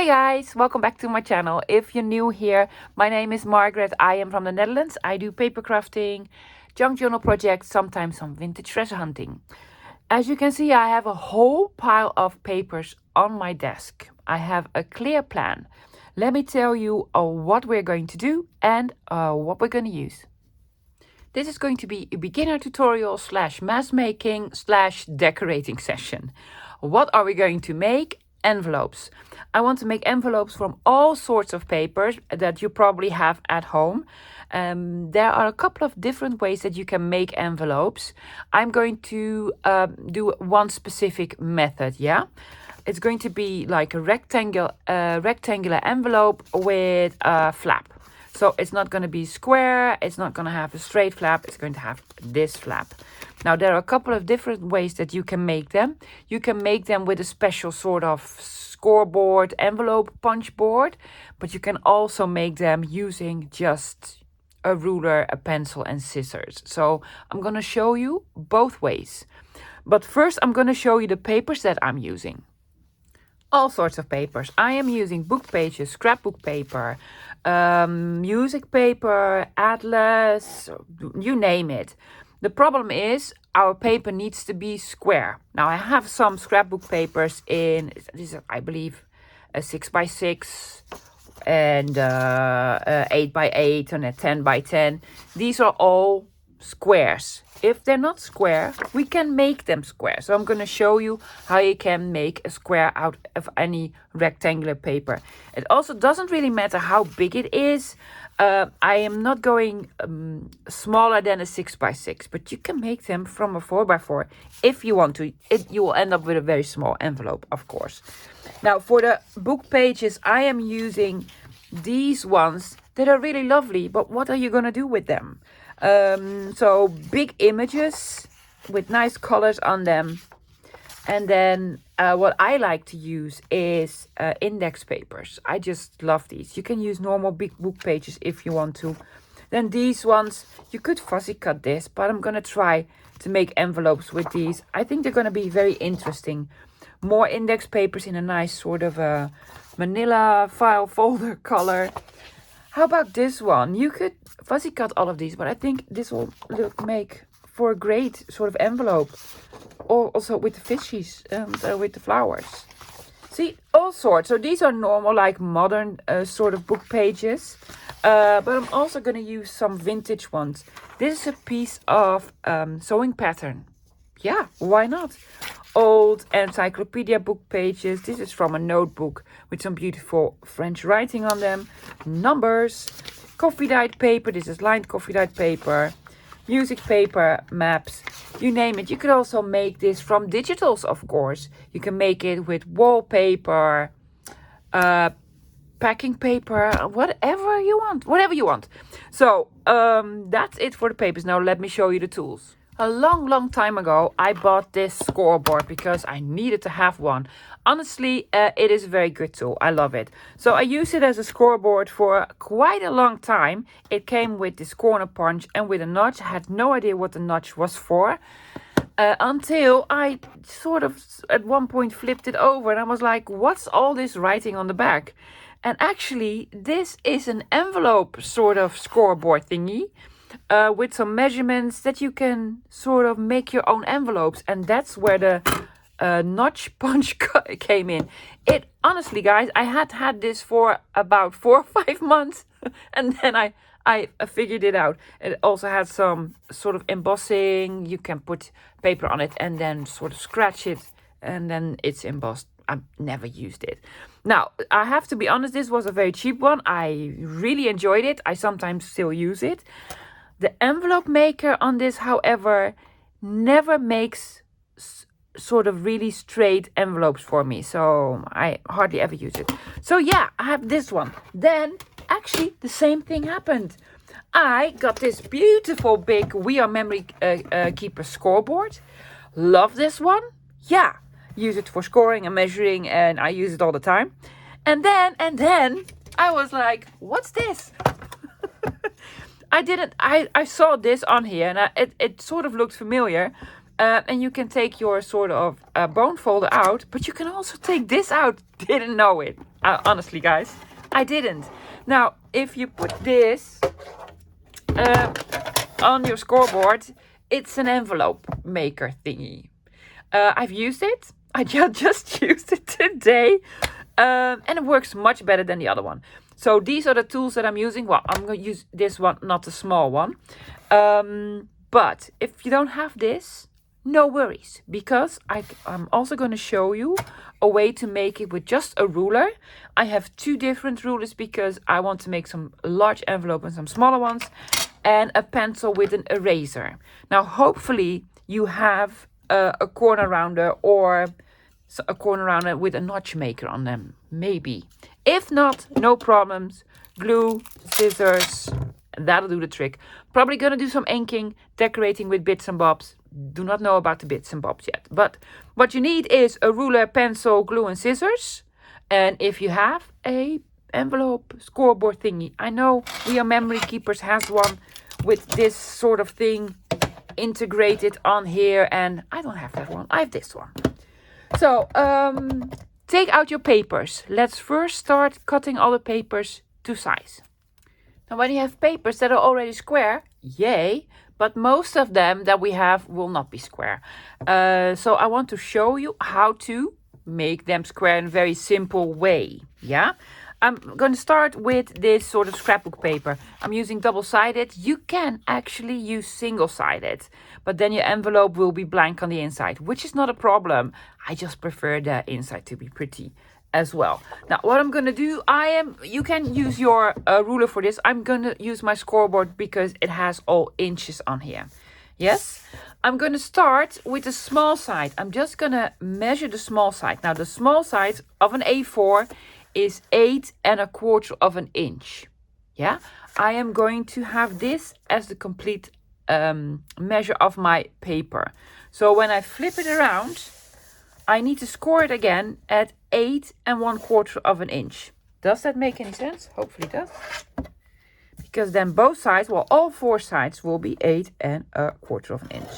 Hi guys, welcome back to my channel. If you're new here, my name is Margaret. I am from the Netherlands. I do paper crafting, junk journal projects, sometimes some vintage treasure hunting. As you can see, I have a whole pile of papers on my desk. I have a clear plan. Let me tell you what we're going to do and what we're going to use. This is going to be a beginner tutorial / mass making / decorating session. What are we going to make? Envelopes. I want to make envelopes from all sorts of papers that you probably have at home. There are a couple of different ways that you can make envelopes. I'm going to do one specific method, yeah? It's going to be like a rectangular envelope with a flap. So it's not going to be square, it's not going to have a straight flap, it's going to have this flap. Now there are a couple of different ways that you can make them. You can make them with a special sort of scoreboard, envelope punch board, but you can also make them using just a ruler, a pencil and scissors. So I'm going to show you both ways. But first I'm going to show you the papers that I'm using. All sorts of papers. I am using book pages, scrapbook paper, music paper, atlas, you name it. The problem is our paper needs to be square. Now I have some scrapbook papers in, this is, I believe, a 6x6 and 8x8 and a 10x10. These are all squares. If they're not square, we can make them square. So I'm going to show you how you can make a square out of any rectangular paper. It also doesn't really matter how big it is. I am not going smaller than a 6x6, but you can make them from a 4x4 if you want to. You will end up with a very small envelope, of course. Now for the book pages, I am using these ones that are really lovely, but what are you going to do with them? So big images with nice colors on them. And then what I like to use is index papers. I just love these. You can use normal big book pages if you want to. Then these ones, you could fussy cut this, but I'm going to try to make envelopes with these. I think they're going to be very interesting. More index papers in a nice sort of a manila file folder color. How about this one? You could fussy cut all of these, but I think this will make for a great sort of envelope. Or also with the fishies and with the flowers. See, all sorts. So these are normal, like modern sort of book pages. But I'm also going to use some vintage ones. This is a piece of sewing pattern. Yeah, why not? Old encyclopedia book pages. This is from a notebook with some beautiful French writing on them. Numbers. Coffee dyed paper. This is lined coffee dyed paper. Music paper, maps, you name it. You could also make this from digitals, of course. You can make it with wallpaper, packing paper, whatever you want. So that's it for the papers. Now let me show you the tools. A long time ago, I bought this scoreboard because I needed to have one. Honestly, it is a very good tool. I love it. So I used it as a scoreboard for quite a long time. It came with this corner punch and with a notch. I had no idea what the notch was for. Until I sort of at one point flipped it over and I was like, what's all this writing on the back? And actually, this is an envelope sort of scoreboard thingy. With some measurements that you can sort of make your own envelopes. And that's where the notch punch came in. It honestly, guys, I had this for about 4 or 5 months. And then I figured it out. It also had some sort of embossing. You can put paper on it and then sort of scratch it. And then it's embossed. I've never used it. Now, I have to be honest, this was a very cheap one. I really enjoyed it. I sometimes still use it. The envelope maker on this, however, never makes sort of really straight envelopes for me. So I hardly ever use it. So yeah, I have this one. Then actually the same thing happened. I got this beautiful big We Are Memory Keeper scoreboard. Love this one. Yeah, use it for scoring and measuring and I use it all the time. And then I was like, what's this? I saw this on here and it sort of looked familiar. And you can take your sort of bone folder out, but you can also take this out. Didn't know it. Honestly, guys, I didn't. Now, if you put this on your scoreboard, it's an envelope maker thingy. I've used it. I just used it today. And it works much better than the other one. So these are the tools that I'm using. Well, I'm going to use this one, not the small one. But if you don't have this, no worries. Because I'm also going to show you a way to make it with just a ruler. I have 2 different rulers because I want to make some large envelope and some smaller ones. And a pencil with an eraser. Now, hopefully you have a corner rounder or a corner rounder with a notch maker on them. Maybe. If not, no problems. Glue, scissors, that'll do the trick. Probably gonna do some inking, decorating with bits and bobs. Do not know about the bits and bobs yet. But what you need is a ruler, pencil, glue and scissors. And if you have a envelope scoreboard thingy. I know We Are Memory Keepers has one with this sort of thing integrated on here, and I don't have that one. I have this one. So take out your papers. Let's first start cutting all the papers to size. Now when you have papers that are already square, yay, but most of them that we have will not be square. So I want to show you how to make them square in a very simple way. Yeah, I'm going to start with this sort of scrapbook paper. I'm using double-sided. You can actually use single-sided, but then your envelope will be blank on the inside, which is not a problem. I just prefer the inside to be pretty as well. Now what I'm going to do, you can use your ruler for this. I'm going to use my scoreboard because it has all inches on here. Yes, I'm going to start with the small side. I'm just going to measure the small side. Now the small side of an A4 is 8 1/4 of an inch. Yeah, I am going to have this as the complete measure of my paper. So when I flip it around, I need to score it again at 8 1/4 of an inch. Does that make any sense? Hopefully it does. Because then both sides, well, all 4 sides will be 8 1/4 of an inch.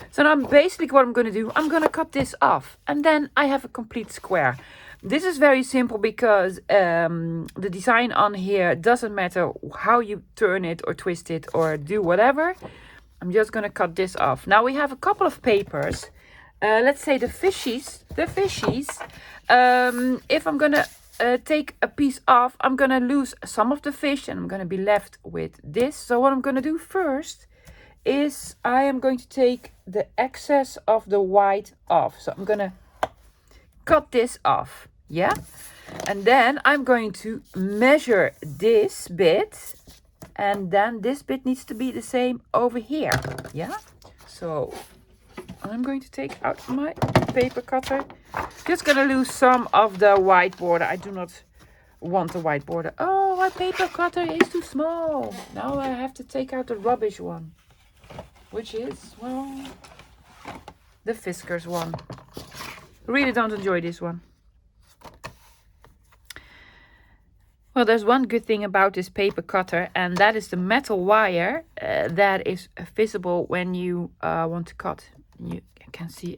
So now basically what I'm going to do, I'm going to cut this off. And then I have a complete square. This is very simple because the design on here doesn't matter how you turn it or twist it or do whatever. I'm just going to cut this off. Now we have a couple of papers. Let's say the fishies. If I'm going to take a piece off, I'm going to lose some of the fish and I'm going to be left with this. So what I'm going to do first is I am going to take the excess of the white off. So I'm going to cut this off. Yeah. And then I'm going to measure this bit. And then this bit needs to be the same over here. Yeah. So I'm going to take out my paper cutter. Just going to lose some of the white border. I do not want the white border. Oh, my paper cutter is too small. Now I have to take out the rubbish one. Which is, well, the Fiskars one. Really don't enjoy this one. Well, there's one good thing about this paper cutter, and that is the metal wire that is visible when you want to cut. You can see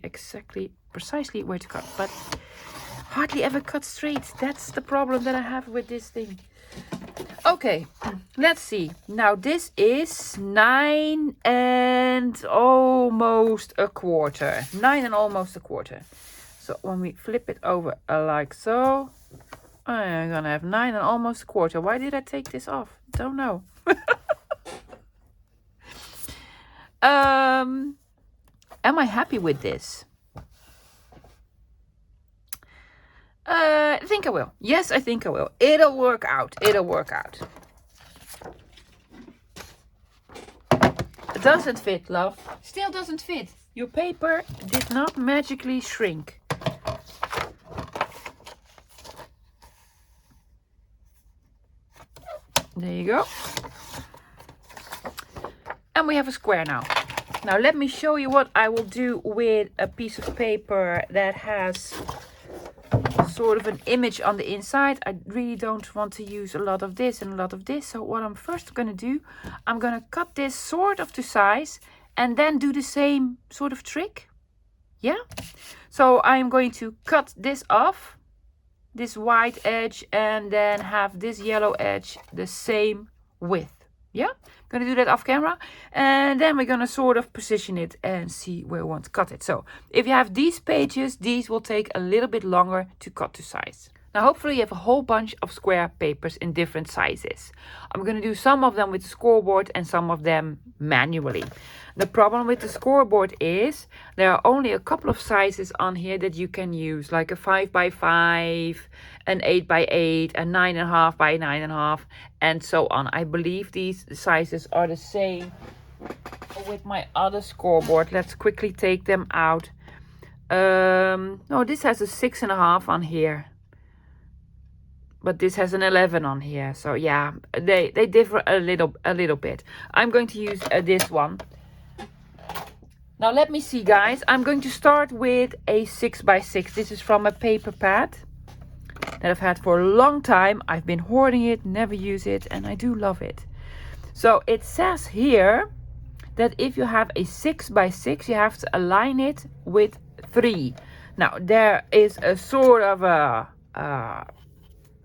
precisely where to cut, but hardly ever cut straight. That's the problem that I have with this thing. Okay, let's see. Now this is 9 almost a quarter. 9 almost a quarter. So when we flip it over like so, I'm gonna have 9 almost a quarter. Why did I take this off? Don't know. Am I happy with this? I think I will. Yes, I think I will. It'll work out. It'll work out. It doesn't fit, love. Still doesn't fit. Your paper did not magically shrink. There you go. And we have a square now. Now let me show you what I will do with a piece of paper that has sort of an image on the inside. I really don't want to use a lot of this and a lot of this. So what I'm first going to do, I'm going to cut this sort of to size and then do the same sort of trick. Yeah. So I'm going to cut this off, this white edge, and then have this yellow edge the same width. Yeah, I'm going to do that off camera, and then we're going to sort of position it and see where we want to cut it. So if you have these pages, these will take a little bit longer to cut to size. Now hopefully you have a whole bunch of square papers in different sizes. I'm going to do some of them with the scoreboard and some of them manually. The problem with the scoreboard is there are only a couple of sizes on here that you can use, like a 5x5, an 8x8, a 9.5 by 9.5, and so on. I believe these sizes are the same with my other scoreboard. Let's quickly take them out. No, this has a 6.5 on here. But this has an 11 on here. So yeah, they differ a little bit. I'm going to use this one. Now let me see, guys. I'm going to start with a 6x6. This is from a paper pad that I've had for a long time. I've been hoarding it, never use it, and I do love it. So it says here that if you have a 6x6, you have to align it with 3. Now there is a sort of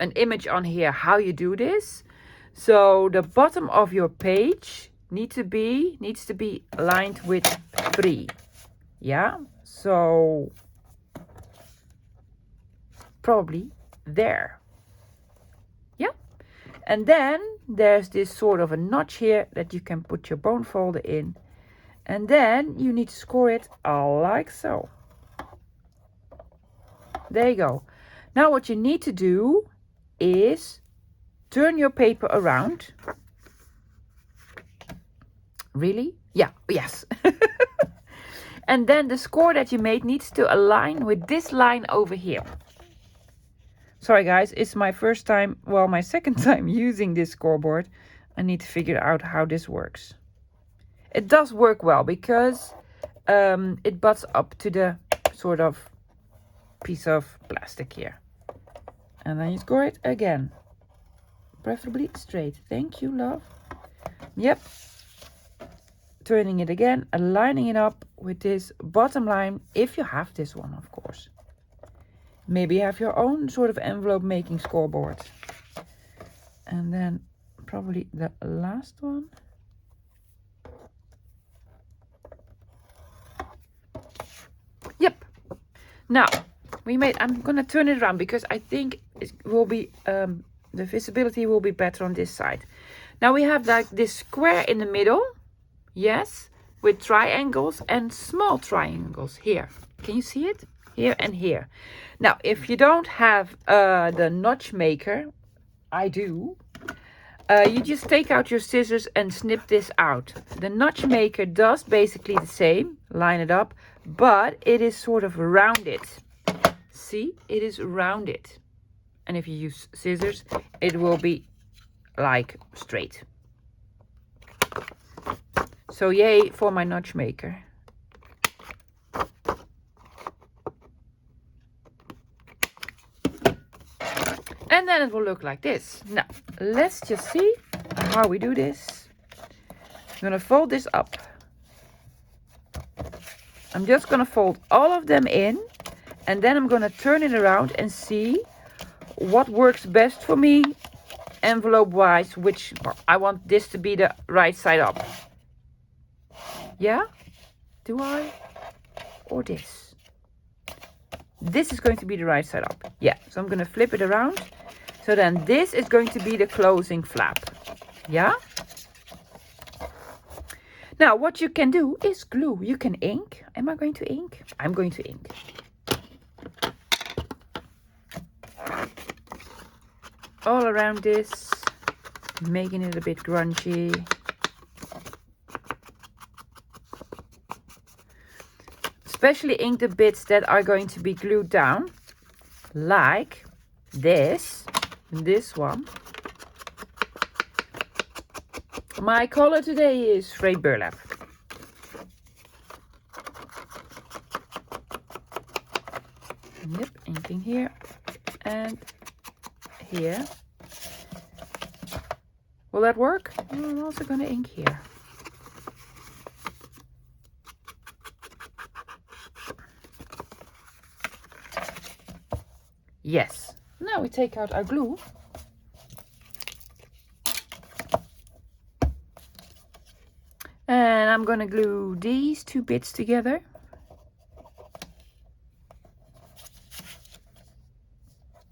an image on here how you do this. So the bottom of your page needs to be aligned with 3. Yeah, so probably there. Yeah, and then there's this sort of a notch here that you can put your bone folder in, and then you need to score it like so. There you go. Now what you need to do is turn your paper around. Really? Yeah, yes. And then the score that you made needs to align with this line over here. Sorry guys, it's my first time, well, my second time using this scoreboard. I need to figure out how this works. It does work well because it butts up to the sort of piece of plastic here. And then you score it again. Preferably straight. Thank you, love. Yep. Turning it again, aligning it up with this bottom line, if you have this one, of course. Maybe you have your own sort of envelope making scoreboard. And then probably the last one. Yep. Now, I'm gonna turn it around because I think it will be the visibility will be better on this side. Now we have like this square in the middle, yes, with triangles and small triangles here. Can you see it? Here and here. Now, if you don't have the notch maker, I do. You just take out your scissors and snip this out. The notch maker does basically the same, line it up, but it is sort of rounded. See, it is rounded. And if you use scissors, it will be like straight. So yay for my notch maker. And then it will look like this. Now, let's just see how we do this. I'm going to fold this up. I'm just going to fold all of them in. And then I'm going to turn it around and see what works best for me envelope-wise. Which I want this to be the right side up. Yeah? Do I? Or this? This is going to be the right side up. Yeah, so I'm going to flip it around. So then this is going to be the closing flap. Yeah? Now, what you can do is glue. You can ink. Am I going to ink? I'm going to ink. All around this, making it a bit grungy. Especially ink the bits that are going to be glued down, like this one. My color today is frayed burlap. Yep, inking here and here. Will that work? I'm also going to ink here. Yes. Now we take out our glue. And I'm going to glue these two bits together.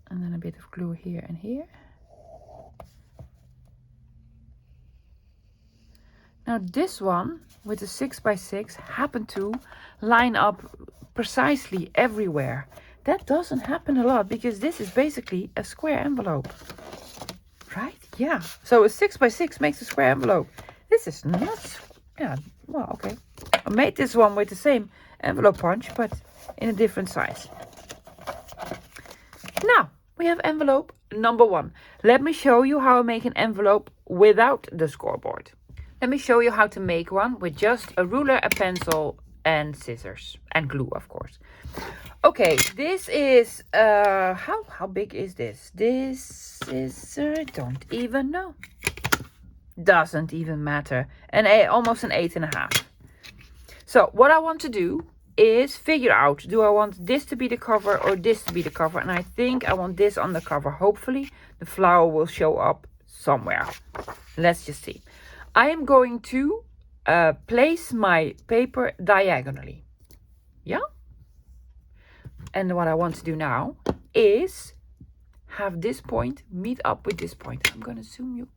And then a bit of glue here and here. Now this one with the 6x6 happened to line up precisely everywhere. That doesn't happen a lot because this is basically a square envelope. Right? Yeah. So a 6x6 makes a square envelope. This is not... Yeah, well, okay. I made this one with the same envelope punch, but in a different size. Now, we have envelope number 1. Let me show you how I make an envelope without the scoreboard. Let me show you how to make one with just a ruler, a pencil, and scissors. And glue, of course. Okay, this is... how big is this? This is... I don't even know. Doesn't even matter. Almost an 8.5. So, what I want to do is figure out, do I want this to be the cover or this to be the cover? And I think I want this on the cover. Hopefully, the flower will show up somewhere. Let's just see. I am going to place my paper diagonally. Yeah? And what I want to do now is have this point meet up with this point. I'm going to zoom you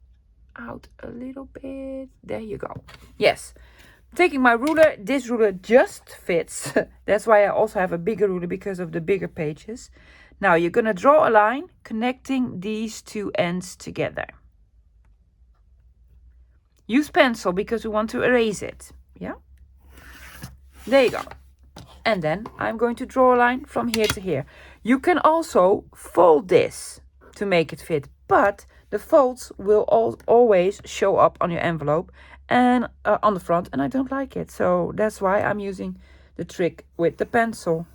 out a little bit. There you go. Yes. Taking my ruler, this ruler just fits. That's why I also have a bigger ruler because of the bigger pages. Now you're going to draw a line connecting these two ends together. Use pencil because we want to erase it. Yeah? There you go. And then I'm going to draw a line from here to here. You can also fold this to make it fit, but the folds will always show up on your envelope and on the front, and I don't like it. So that's why I'm using the trick with the pencil.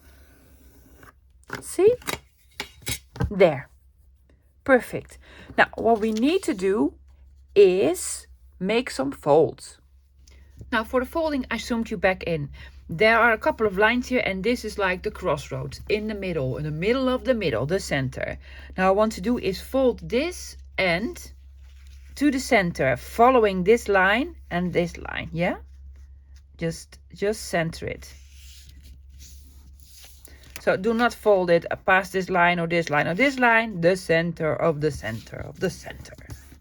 See? There. Perfect. Now, what we need to do is make some folds. Now, for the folding, I zoomed you back in. There are a couple of lines here, and this is like the crossroads in the middle of the middle, the center. Now, what I want to do is fold this end to the center, following this line and this line. Yeah, just center it. So do not fold it past this line or this line or this line. The center of the center of the center.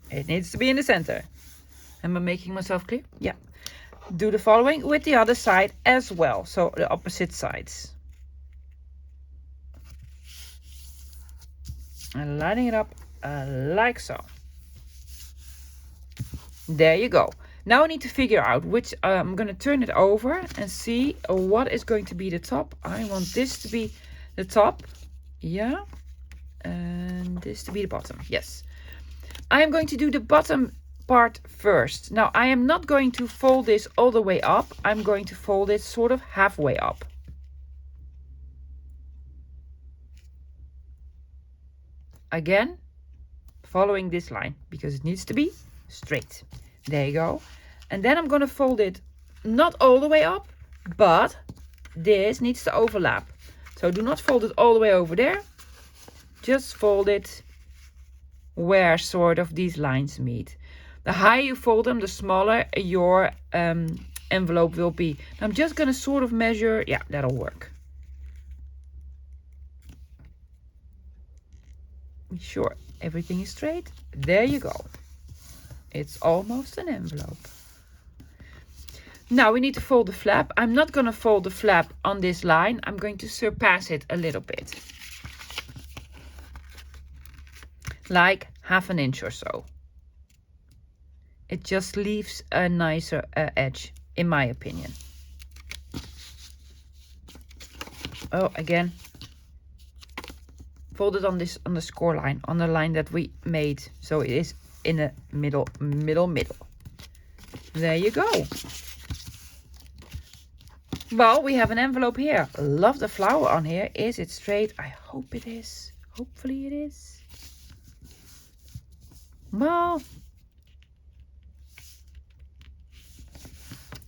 It needs to be in the center. Am I making myself clear? Yeah. Do the following with the other side as well. So the opposite sides. And lining it up like so. There you go. Now I need to figure out which, I'm going to turn it over and see what is going to be the top. I want this to be the top. Yeah. And this to be the bottom. Yes. I am going to do the bottom part first. Now I am not going to fold this all the way up. I'm going to fold it sort of halfway up. Again, following this line because it needs to be straight. There you go. And then I'm going to fold it not all the way up, but this needs to overlap. So do not fold it all the way over there. Just fold it where sort of these lines meet. The higher you fold them, the smaller your envelope will be. I'm just going to sort of measure. Yeah, that'll work. Be sure everything is straight. There you go. It's almost an envelope. Now we need to fold the flap. I'm not going to fold the flap on this line. I'm going to surpass it a little bit. Like half an inch or so. It just leaves a nicer edge, in my opinion. Oh, again. Fold it on the score line, on the line that we made. So it is in the middle. There you go. Well, we have an envelope here. Love the flower on here. Is it straight? I hope it is. Hopefully it is. Well,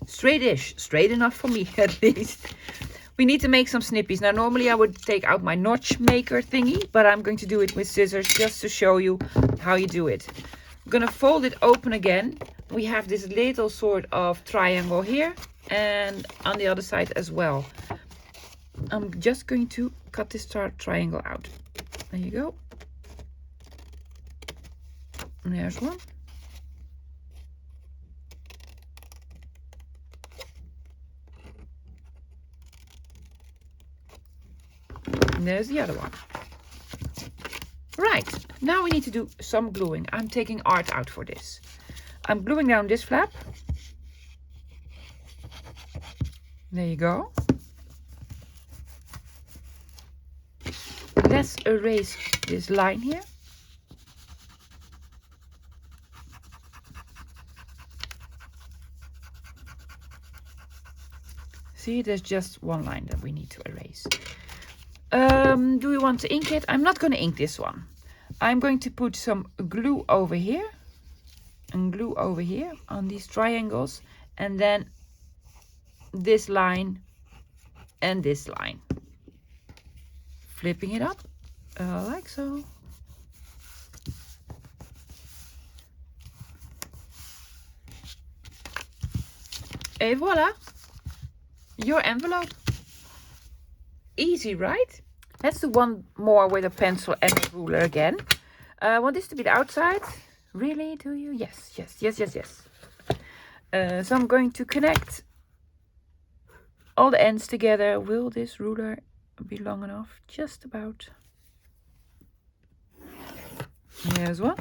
straight-ish. Straight enough for me, at least. We need to make some snippies. Now, normally I would take out my notch maker thingy, but I'm going to do it with scissors just to show you how you do it. I'm going to fold it open again. We have this little sort of triangle here and on the other side as well. I'm just going to cut this triangle out. There you go. And there's one. And there's the other one. Right, now we need to do some gluing. I'm taking art out for this. I'm gluing down this flap. There you go. Let's erase this line here. See, there's just one line that we need to erase. Do we want to ink it? I'm not going to ink this one. I'm going to put some glue over here and glue over here on these triangles, and then this line and this line. Flipping it up like so. Et voila, your envelope. Easy, right? Let's do one more with a pencil and a ruler again. I want this to be the outside. Really, do you? Yes, yes, yes, yes, yes. So I'm going to connect all the ends together. Will this ruler be long enough? Just about. Here's one.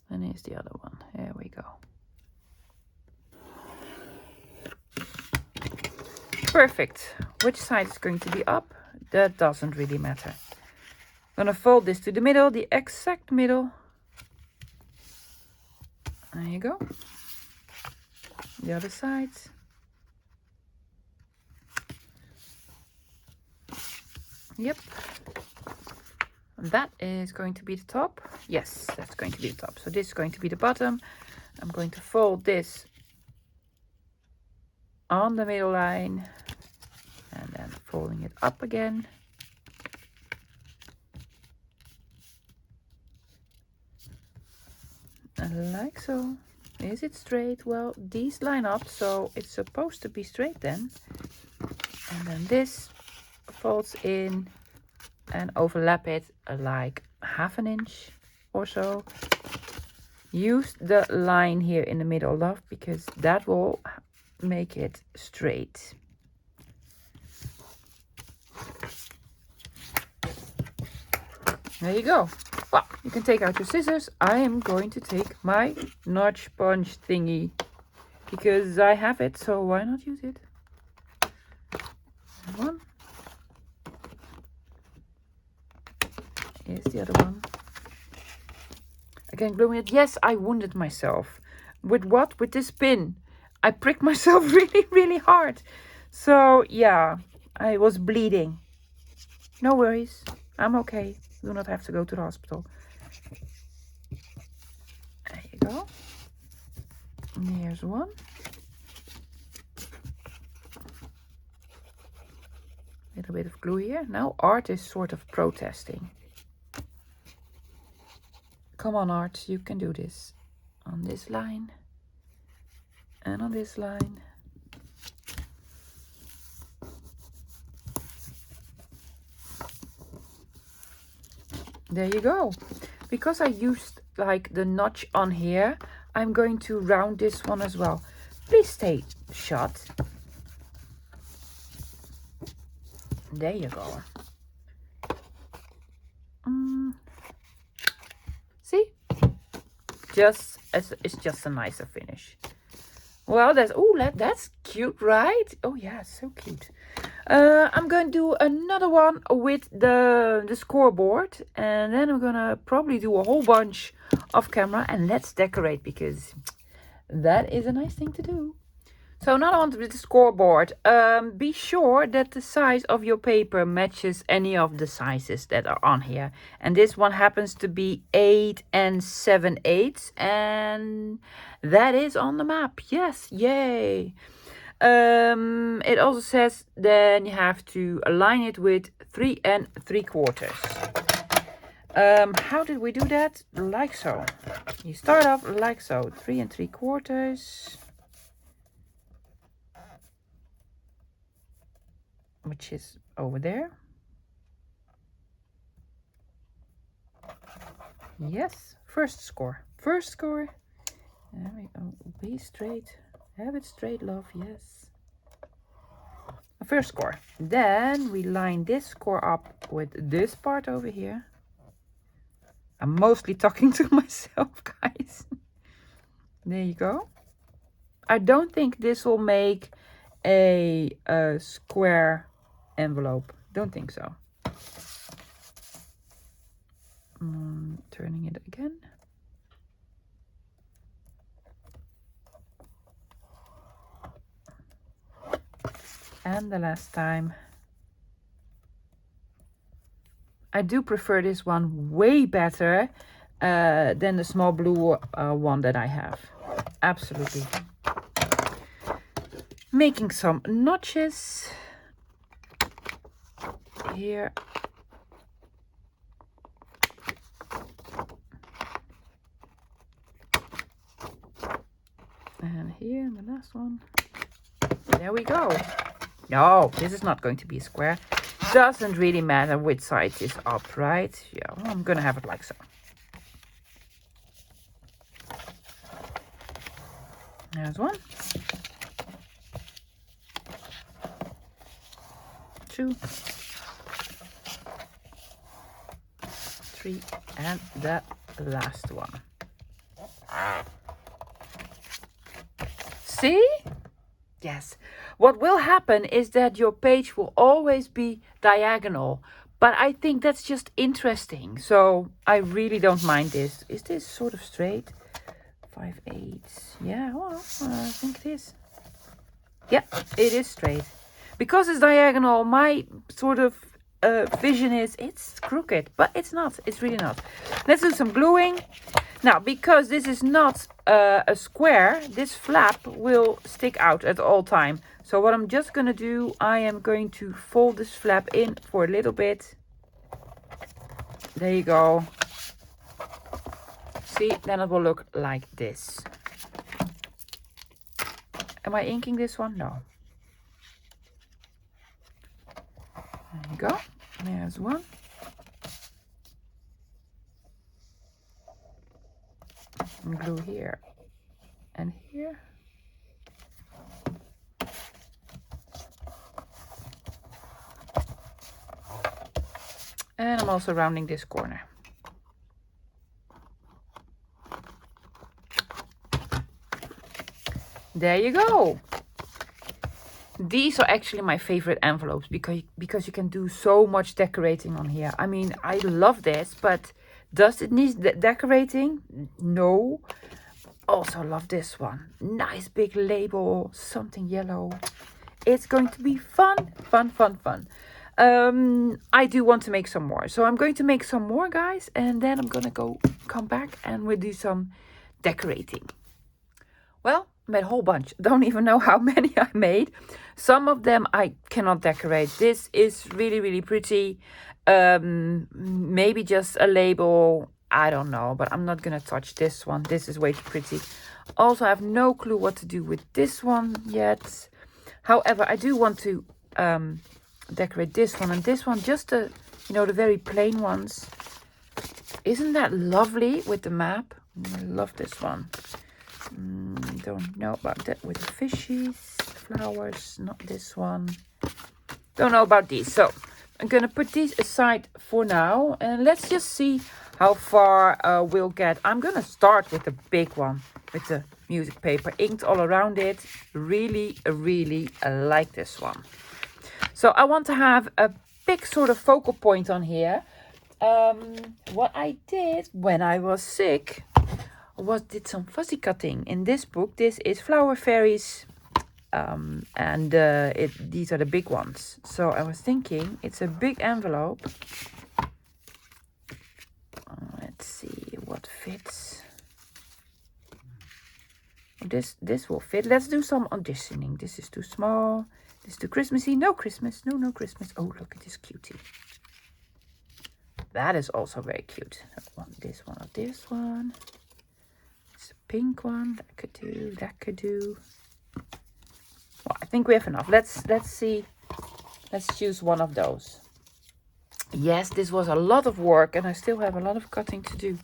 And here's the other one. There we go. Perfect. Which side is going to be up? That doesn't really matter. I'm gonna fold this to the middle, the exact middle. There you go. The other side. Yep. That is going to be the top. Yes, that's going to be the top. So this is going to be the bottom. I'm going to fold this on the middle line and then folding it up again. And like so. Is it straight? Well, these line up, so it's supposed to be straight then. And then this folds in and overlap it like ½ an inch or so. Use the line here in the middle, love, because that will make it straight. There you go. Well, you can take out your scissors. I am going to take my notch punch thingy because I have it, so why not use it? One. Here's the other one. Again, gluing it. Yes, I wounded myself. With what? With this pin. I pricked myself really, really hard. So, yeah, I was bleeding. No worries. I'm okay. Do not have to go to the hospital. There you go. And here's one. Little bit of glue here. Now art is sort of protesting. Come on, art, you can do this. On this line. And on this line. There you go. Because I used like the notch on here, I'm going to round this one as well. Please stay shut. There you go. See? It's just a nicer finish. Well, that's cute, right? Oh yeah, so cute. I'm going to do another one with the scoreboard, and then I'm gonna probably do a whole bunch off camera, and let's decorate because that is a nice thing to do. So now on with the scoreboard. Be sure that the size of your paper matches any of the sizes that are on here. And this one happens to be 8 and 7/8, and that is on the map. Yes, yay. It also says then you have to align it with 3 3/4. How did we do that? Like so. You start off like so, 3 3/4. Which is over there. Yes, first score. First score. There we go. Be straight. Have it straight, love. Yes. First score. Then we line this score up with this part over here. I'm mostly talking to myself, guys. There you go. I don't think this will make a square envelope. Don't think so. Turning it again. And the last time. I do prefer this one way better than the small blue one that I have. Absolutely. Making some notches here. And here, the last one. There we go. No, this is not going to be a square. Doesn't really matter which side is up, right? Yeah, well, I'm gonna have it like so. There's 1, 2, 3, and the last one. See? Yes. What will happen is that your page will always be diagonal. But I think that's just interesting. So I really don't mind this. Is this sort of straight? 5/8. Yeah, well, I think it is. Yeah, it is straight. Because it's diagonal, my sort of vision is it's crooked. But it's not. It's really not. Let's do some gluing. Now, because this is not a square, this flap will stick out at all time. So what I'm just going to do, I am going to fold this flap in for a little bit. There you go. See, then it will look like this. Am I inking this one? No. There you go. There's 1. And glue here and here. And I'm also rounding this corner. There you go. These are actually my favorite envelopes because you can do so much decorating on here. I mean, I love this, but does it need decorating? No. Also love this one. Nice big label, something yellow. It's going to be fun, fun, fun, fun. I do want to make some more. So I'm going to make some more, guys. And then I'm going to come back and we'll do some decorating. Well, I made a whole bunch. Don't even know how many I made. Some of them I cannot decorate. This is really, really pretty. Maybe just a label. I don't know, but I'm not gonna touch this one. This is way too pretty. Also, I have no clue what to do with this one yet. However, I do want to decorate this one and this one. Just the, the very plain ones. Isn't that lovely with the map? I love this one. Don't know about that with the fishies, flowers, not this one. Don't know about these. So I'm gonna put these aside for now and let's just see how far we'll get. I'm gonna start with the big one with the music paper inked all around it. Really, really like this one. So I want to have a big sort of focal point on here. What I did when I was sick did some fuzzy cutting in this book. This is Flower Fairies and these are the big ones. So I was thinking it's a big envelope. Let's see what fits. This will fit. Let's do some auditioning. This is too small. This is too Christmassy. No Christmas. No Christmas. Oh, look at this cutie. That is also very cute. I want this one or this one. It's a pink one. That could do. That could do. Well, I think we have enough. Let's see. Let's choose one of those. Yes, this was a lot of work and I still have a lot of cutting to do.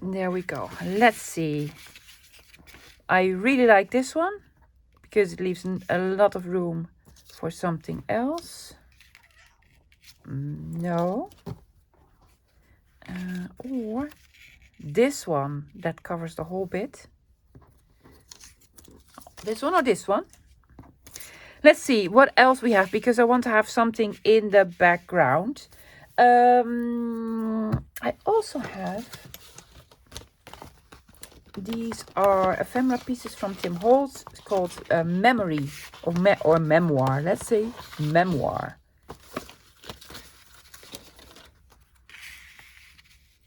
There we go. Let's see. I really like this one because it leaves a lot of room for something else. No. Or this one that covers the whole bit. This one or this one? Let's see what else we have because I want to have something in the background. I also have, these are ephemera pieces from Tim Holtz. It's called Memory or Memoir. Let's say Memoir.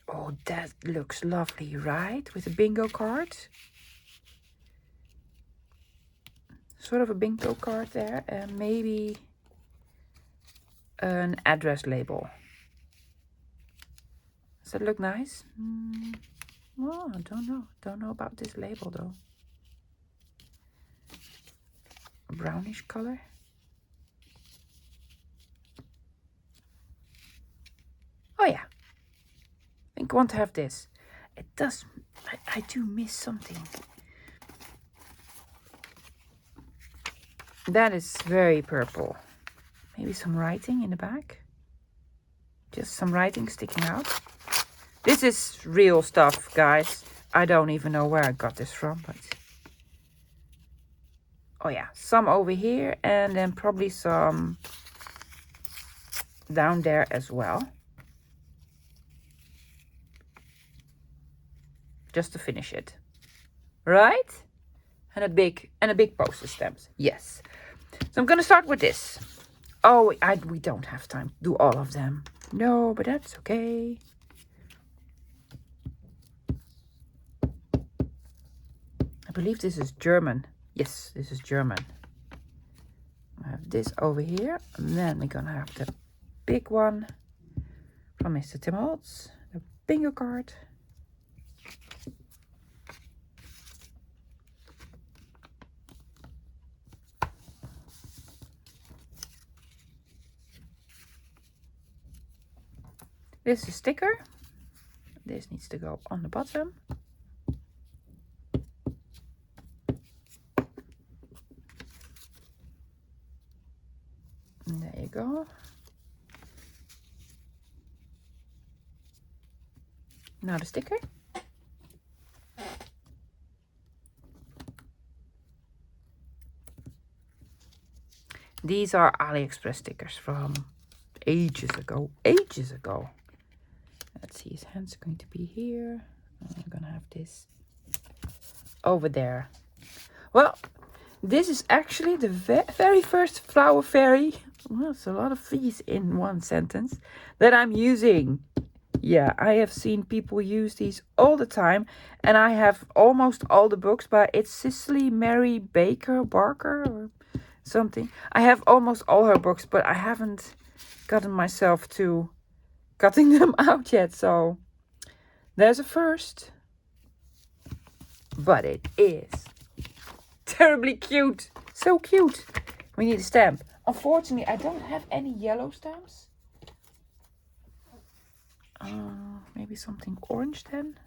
Oh, that looks lovely, right? With a bingo card. Sort of a bingo card there, and maybe an address label. Does that look nice? Well, I don't know. Don't know about this label though. A brownish color. Oh yeah. I think I want to have this. It does. I do miss something. That is very purple. Maybe some writing in the back. Just some writing sticking out. This is real stuff, guys. I don't even know where I got this from, but... Oh yeah, some over here and then probably some down there as well. Just to finish it. Right? And a big postage stamps. Yes. So I'm gonna start with this. Oh, we don't have time to do all of them. No, but that's okay. I believe this is German. Yes, this is German. I have this over here. And then we're gonna have the big one from Mr. Tim Holtz. The bingo card. This is a sticker. This needs to go on the bottom. And there you go. Now the sticker. These are AliExpress stickers from ages ago. Ages ago. Let's see, his hand's going to be here. I'm gonna have this over there. Well, this is actually the very first flower fairy. Well, it's a lot of V's in one sentence that I'm using. Yeah, I have seen people use these all the time, and I have almost all the books, but it's Cicely Mary Barker or something. I have almost all her books, but I haven't gotten myself to cutting them out yet, so there's a first. But it is terribly cute. So cute. We need a stamp. Unfortunately, I don't have any yellow stamps. Maybe something orange then.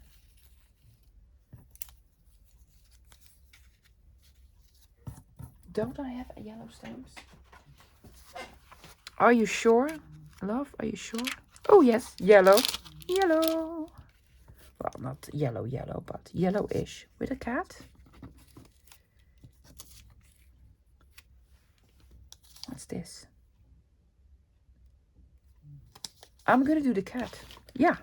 Don't I have a yellow stamps? Are you sure, love? Are you sure? Oh yes, yellow. Yellow. Well, not yellow, but yellowish with a cat. What's this? I'm gonna do the cat. Yeah.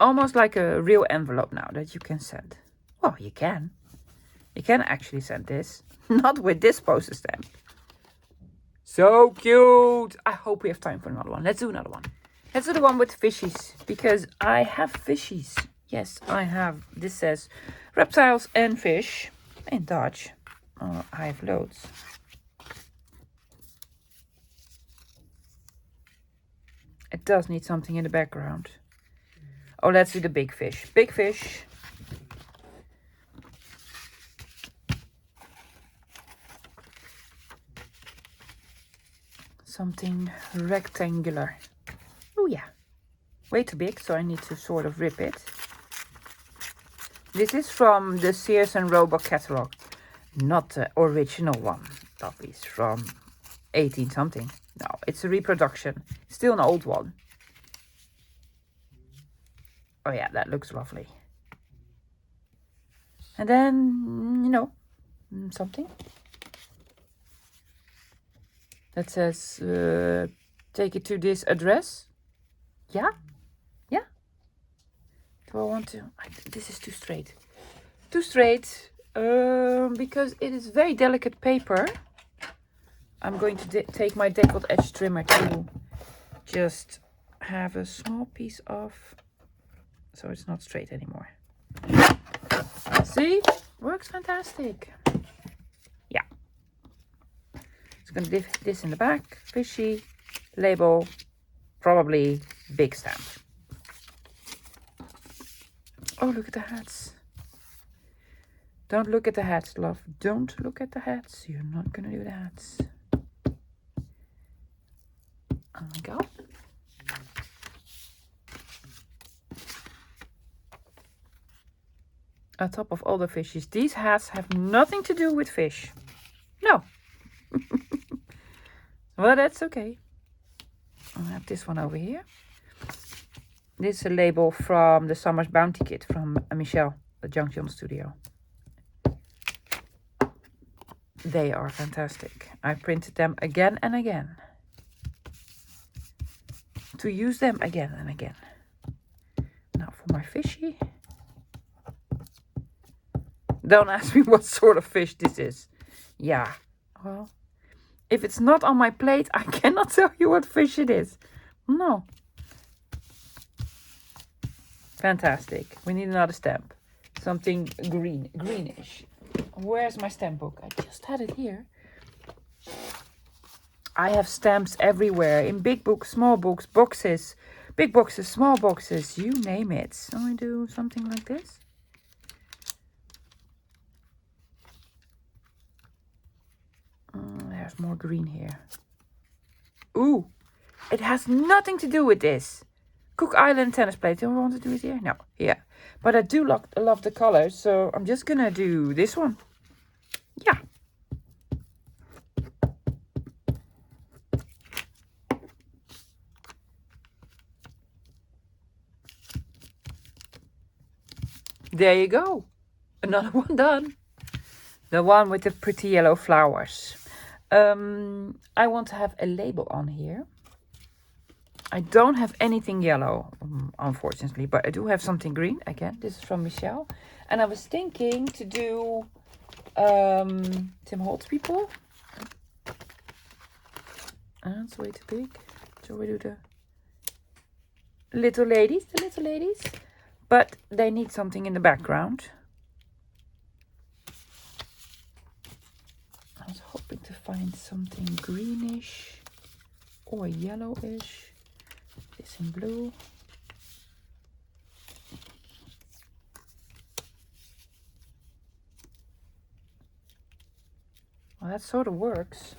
almost like a real envelope now that you can send. Well, you can. You can actually send this. Not with this poster stamp. So cute. I hope we have time for another one. Let's do another one. Let's do the one with fishies. Because I have fishies. Yes, I have. This says reptiles and fish. In Dutch. Oh, I have loads. It does need something in the background. Oh, let's do the big fish. Big fish. Something rectangular. Oh yeah. Way too big, so I need to sort of rip it. This is from the Sears and Roebuck catalog. Not the original one. That is from 18 something. No, it's a reproduction. Still an old one. Oh yeah, that looks lovely. And then, you know, something. That says, take it to this address. Yeah? Yeah? Do I want to? This is too straight. Too straight. Because it is very delicate paper. I'm going to take my deckled edge trimmer to just have a small piece off. So it's not straight anymore. See? Works fantastic. Yeah. It's going to dip this in the back. Fishy. Label. Probably big stamp. Oh, look at the hats. Don't look at the hats, love. Don't look at the hats. You're not going to do the hats. There we go. On top of all the fishes. These hats have nothing to do with fish. No. Well, that's okay. I'll have this one over here. This is a label from the Summer's Bounty Kit from Michelle, the Junction Studio. They are fantastic. I printed them again and again. To use them again and again. Now for my fishy. Don't ask me what sort of fish this is. Yeah, well, if it's not on my plate, I cannot tell you what fish it is. No. Fantastic. We need another stamp. Something greenish. Where's my stamp book? I just had it here. I have stamps everywhere. In big books, small books, boxes. Big boxes, small boxes. You name it. So I do something like this. There's more green here. Ooh. It has nothing to do with this. Cook Island tennis plate. Do I want to do it here? No. Here. But I do love the colors. So I'm just going to do this one. Yeah. There you go. Another one done. The one with the pretty yellow flowers. I want to have a label on here. I don't have anything yellow, unfortunately, but I do have something green. Again, this is from Michelle. And I was thinking to do Tim Holtz people. That's way too big. Shall we do the little ladies? The little ladies. But they need something in the background. I was hoping to find something greenish or yellowish. This in blue. Well, that sort of works.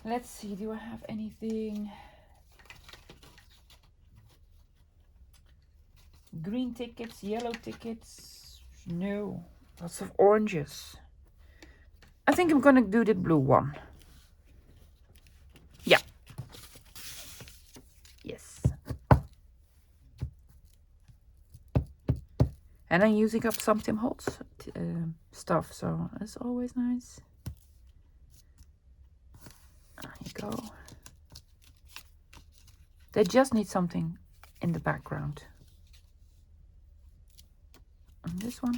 Let's see, do I have anything? Green tickets, yellow tickets? No. Lots of oranges. I think I'm gonna do the blue one. Yeah. Yes. And I'm using up some Tim Holtz stuff, so that's always nice. There you go. They just need something in the background. And this one.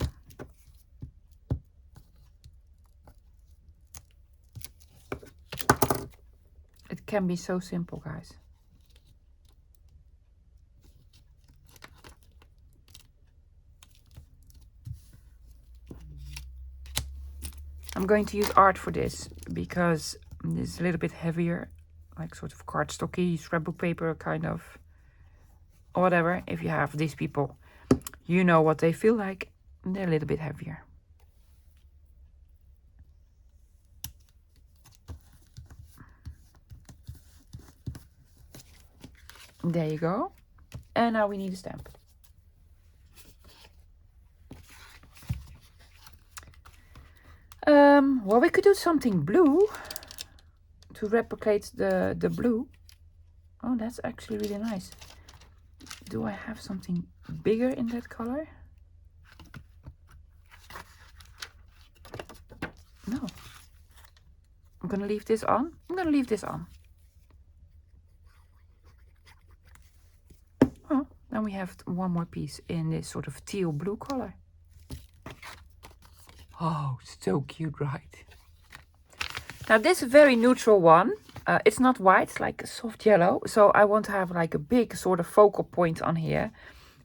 It can be so simple, guys. I'm going to use art for this because it's a little bit heavier, like sort of cardstocky, scrapbook paper kind of, or whatever. If you have these people, you know what they feel like. They're a little bit heavier. There you go. And now we need a stamp. Well, we could do something blue to replicate the blue. Oh, that's actually really nice. Do I have something bigger in that color? No. I'm gonna leave this on. I'm gonna leave this on. Oh, then we have one more piece in this sort of teal blue color. Oh, so cute, right? Now this very neutral one, it's not white, it's like a soft yellow. So I want to have like a big sort of focal point on here.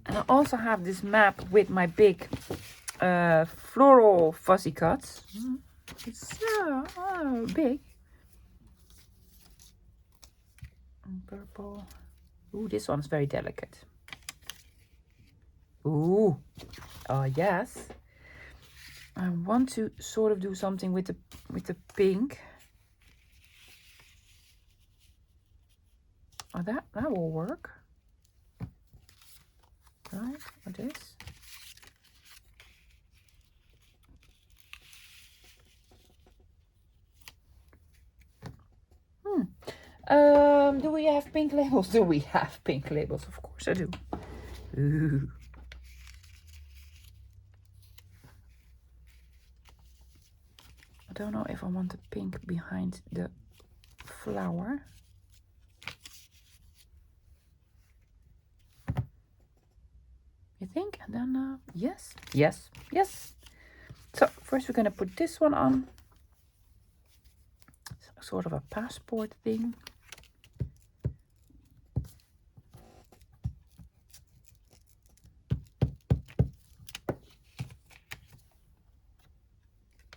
And I also have this map with my big floral fuzzy cuts. It's so big. And purple. Ooh, this one's very delicate. Ooh, oh yes. I want to sort of do something with the pink. Oh, that will work. Right, or this. Do we have pink labels? Do we have pink labels? Of course I do. Ooh. I don't know if I want the pink behind the flower. You think? And then, yes, yes, yes. So first we're gonna put this one on. Sort of a passport thing.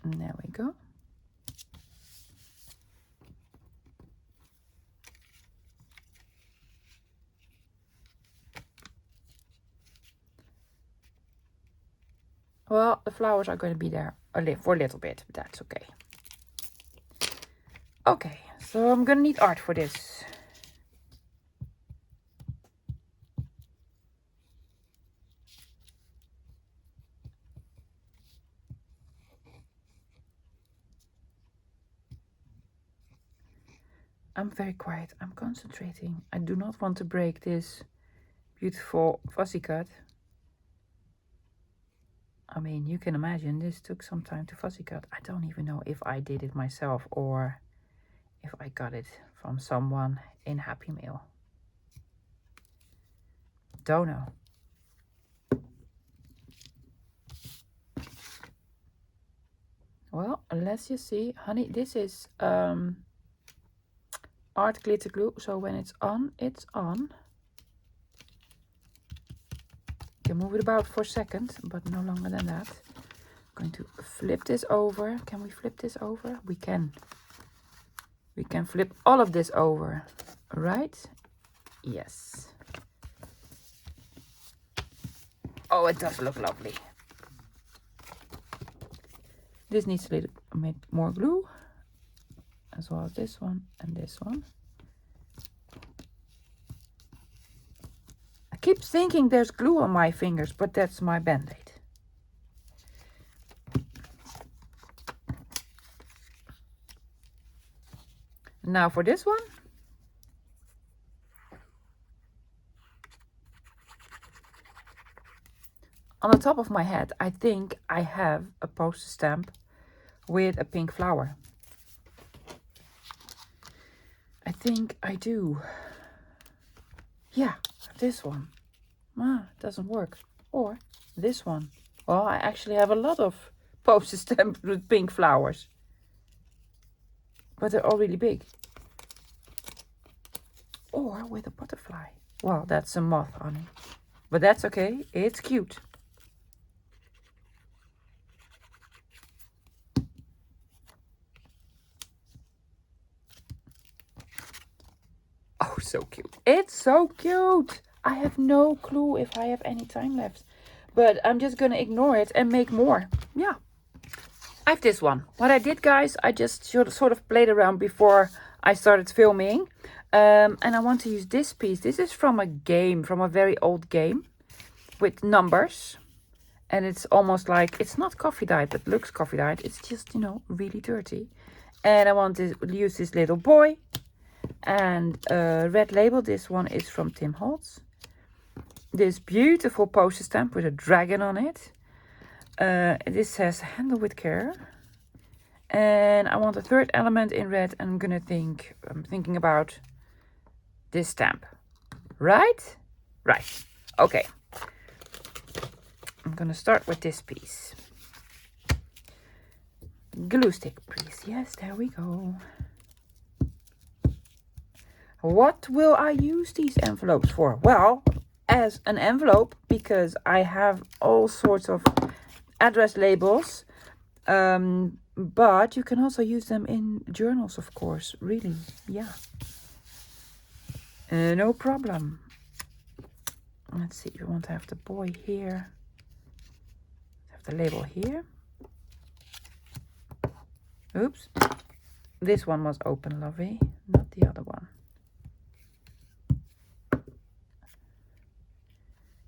And there we go. Well, the flowers are going to be there for a little bit, but that's okay. Okay, so I'm going to need art for this. I'm very quiet. I'm concentrating. I do not want to break this beautiful fuzzy cut. I mean, you can imagine this took some time to fuzzy cut. I don't even know if I did it myself or if I got it from someone in Happy Meal. Don't know. Well, let's just see. Honey, this is art glitter glue. So when it's on, it's on. You can move it about for a second, but no longer than that. I'm going to flip this over. Can we flip this over? We can. We can flip all of this over, right? Yes. Oh, it does look lovely. This needs a little bit more glue, as well as this one and this one. I keep thinking there's glue on my fingers, but that's my band-aid. Now for this one. On the top of my head, I think I have a poster stamp with a pink flower. I think I do. Yeah, this one. Ah, it doesn't work. Or this one. Well, I actually have a lot of postage stamps with pink flowers. But they're all really big. Or with a butterfly. Well, that's a moth on it. But that's okay. It's cute. Oh, so cute. It's so cute. I have no clue if I have any time left. But I'm just going to ignore it and make more. Yeah. I have this one. What I did, guys, I just sort of played around before I started filming. And I want to use this piece. This is from a game, from a very old game with numbers. And it's almost like, it's not coffee dyed, but looks coffee dyed. It's just, you know, really dirty. And I want to use this little boy. And red label, this one is from Tim Holtz. This beautiful postage stamp with a dragon on it. This says handle with care. And I want a third element in red. And I'm thinking about this stamp. Right? Right. Okay. I'm gonna start with this piece. Glue stick, please. Yes, there we go. What will I use these envelopes for? Well, as an envelope, because I have all sorts of address labels. But you can also use them in journals, of course. Really, yeah. No problem. Let's see, we want to have the boy here. Have the label here. Oops. This one was open, lovey, not the other one.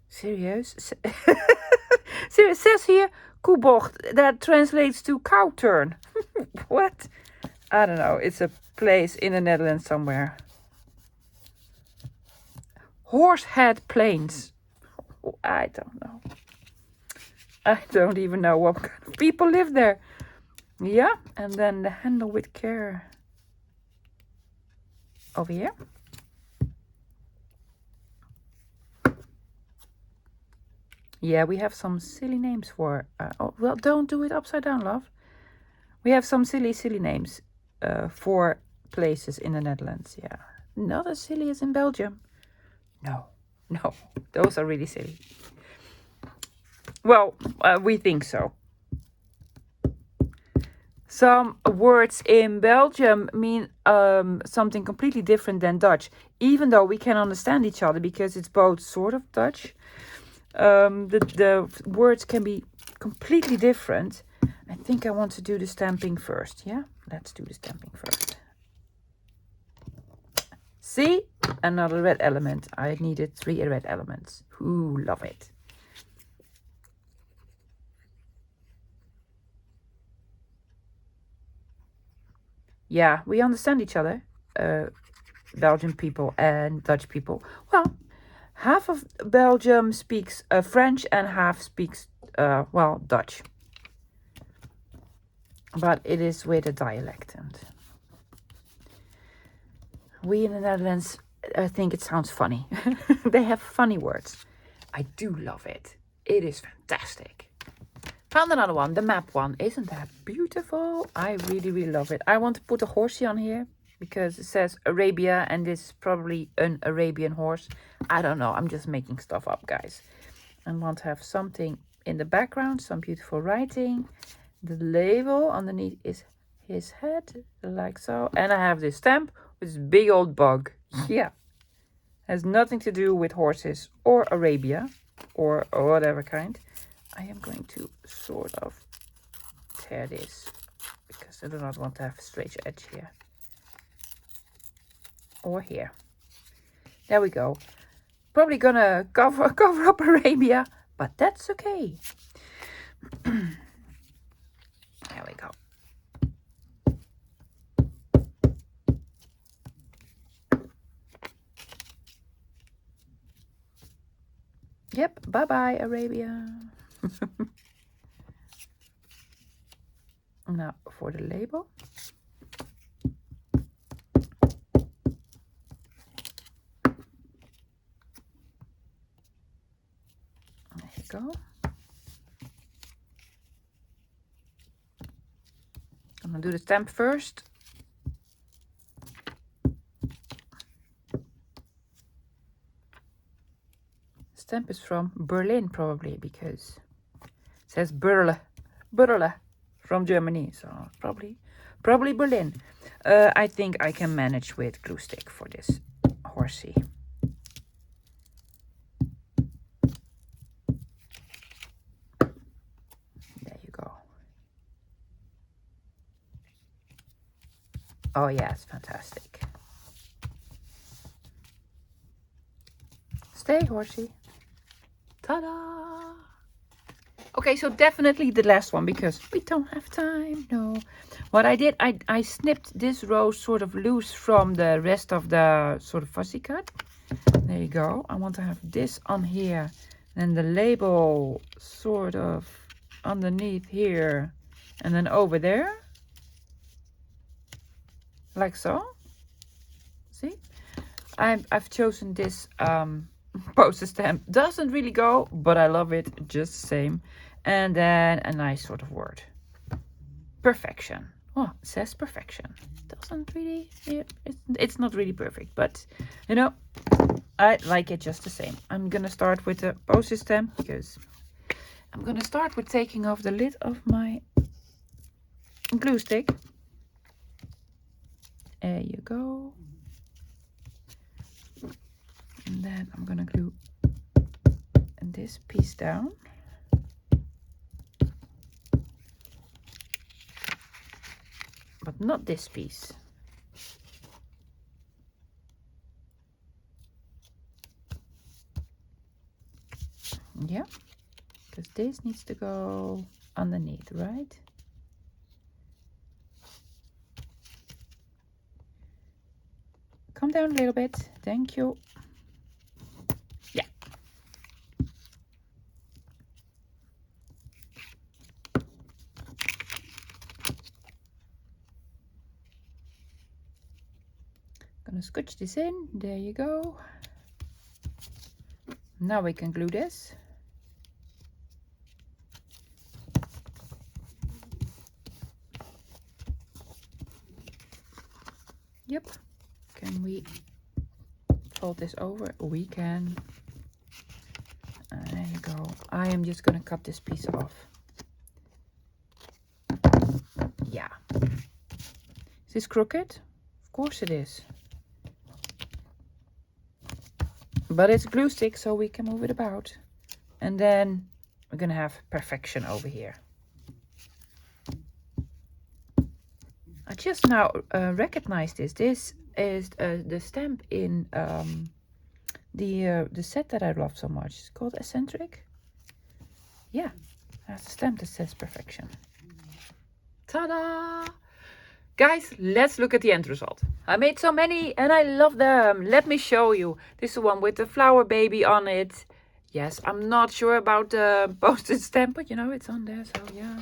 Serious? Serious, says here, koebocht. That translates to cow turn. What? I don't know. It's a place in the Netherlands somewhere. Horsehead Plains. I don't know. I don't even know what kind of people live there. Yeah, and then the handle with care over here. Yeah, we have some silly names for... oh, well, don't do it upside down, love. We have some silly names for places in the Netherlands. Yeah, not as silly as in Belgium. No, those are really silly. Well, we think so. Some words in Belgium mean something completely different than Dutch, even though we can understand each other because it's both sort of Dutch. The words can be completely different. I think I want to do the stamping first. Yeah, let's do the stamping first. See, another red element. I needed 3 red elements. Ooh, love it. Yeah, we understand each other, Belgian people and Dutch people. Well, half of Belgium speaks French and half speaks, well, Dutch. But it is with a dialect. And we in the Netherlands think it sounds funny. They have funny words. I do love it. It is fantastic. Found another one, the map one. Isn't that beautiful? I really love it. I want to put a horsey on here because it says Arabia and this is probably an Arabian horse. I don't know. I'm just making stuff up, guys. I want to have something in the background, some beautiful writing. The label underneath is his head, like so. And I have this stamp with this big old bug. Yeah. Has nothing to do with horses or Arabia or whatever kind. I am going to sort of tear this because I do not want to have a straight edge here. Or here. There we go. Probably gonna cover up Arabia, but that's okay. There we go. Yep, bye-bye, Arabia. Now for the label. There you go. I'll do the stamp first. Stamp is from Berlin probably, because it says Berle from Germany, so probably Berlin. I think I can manage with glue stick for this horsey. There you go. Oh yes, fantastic. Stay, horsey. Ta-da! Okay, so definitely the last one, because we don't have time. No. What I did, I snipped this row sort of loose from the rest of the sort of fussy cut. There you go. I want to have this on here. And the label sort of underneath here. And then over there. Like so. See? I've chosen this poster stamp. Doesn't really go, but I love it just the same. And then a nice sort of word. Perfection. Oh, it says perfection. Doesn't really, it's not really perfect, but you know, I like it just the same. I'm gonna start with the postage stamp, because I'm gonna start with taking off the lid of my glue stick. There you go. And then I'm gonna glue this piece down. But not this piece. Yeah, because this needs to go underneath, right? Come down a little bit. Thank you. Yeah. Gonna scotch this in. There you go. Now we can glue this. Yep. Can we fold this over? We can. There you go. I am just gonna cut this piece off. Yeah. Is this crooked? Of course it is. But it's glue stick, so we can move it about. And then we're gonna have perfection over here. I just now recognized this. This is the stamp in the set that I love so much. It's called Eccentric. Yeah, that's the stamp that says perfection. Ta-da! Guys, let's look at the end result. I made so many and I love them. Let me show you. This is the one with the flower baby on it. Yes, I'm not sure about the postage stamp, but you know, it's on there, so yeah.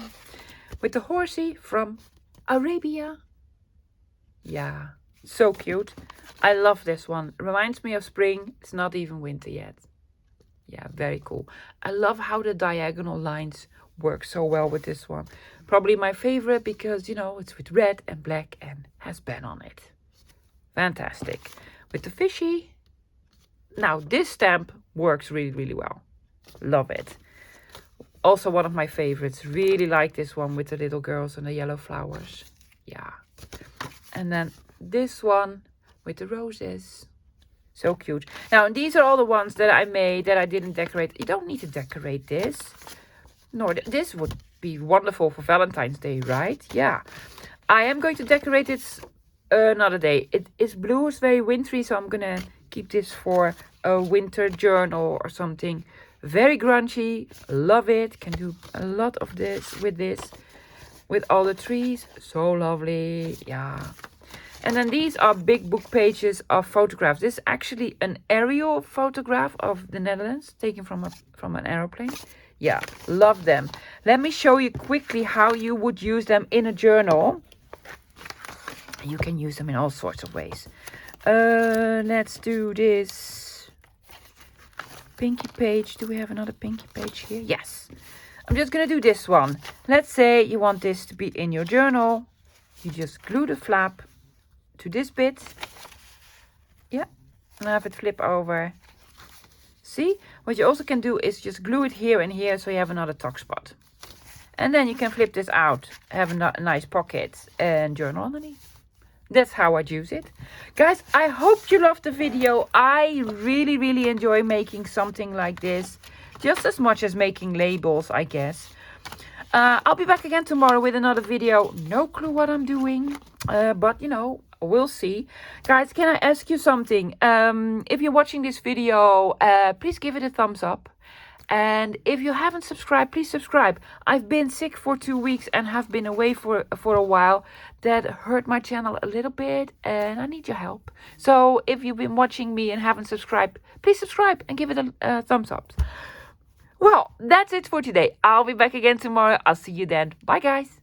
With the horsey from Arabia. Yeah, so cute. I love this one. It reminds me of spring. It's not even winter yet. Yeah, very cool. I love how the diagonal lines work so well with this one. Probably my favorite because, you know, it's with red and black and has Ben on it. Fantastic. With the fishy. Now, this stamp works really, really well. Love it. Also one of my favorites. Really like this one with the little girls and the yellow flowers. Yeah. And then this one with the roses. So cute. Now, and these are all the ones that I made that I didn't decorate. You don't need to decorate this. Nor this would be wonderful for Valentine's Day, right? Yeah. I am going to decorate it another day. It is blue. It's very wintry, so I'm going to keep this for a winter journal or something. Very grungy. Love it. Can do a lot of this. With all the trees. So lovely. Yeah. And then these are big book pages of photographs. This is actually an aerial photograph of the Netherlands, taken from an aeroplane. Yeah, love them. Let me show you quickly how you would use them in a journal. You can use them in all sorts of ways. Let's do this pinky page. Do we have another pinky page here? Yes. I'm just going to do this one. Let's say you want this to be in your journal. you just glue the flap to this bit. Yeah, and have it flip over. See, what you also can do is just glue it here and here so you have another tuck spot. And then you can flip this out, have a nice pocket and journal underneath. That's how I'd use it. Guys, I hope you loved the video. I really enjoy making something like this. Just as much as making labels, I guess. I'll be back again tomorrow with another video. No clue what I'm doing. But, you know, we'll see. Guys, can I ask you something? If you're watching this video, please give it a thumbs up. And if you haven't subscribed, please subscribe. I've been sick for 2 weeks and have been away for a while. That hurt my channel a little bit and I need your help. So if you've been watching me and haven't subscribed, please subscribe and give it a thumbs up. Well, that's it for today. I'll be back again tomorrow. I'll see you then. Bye, guys.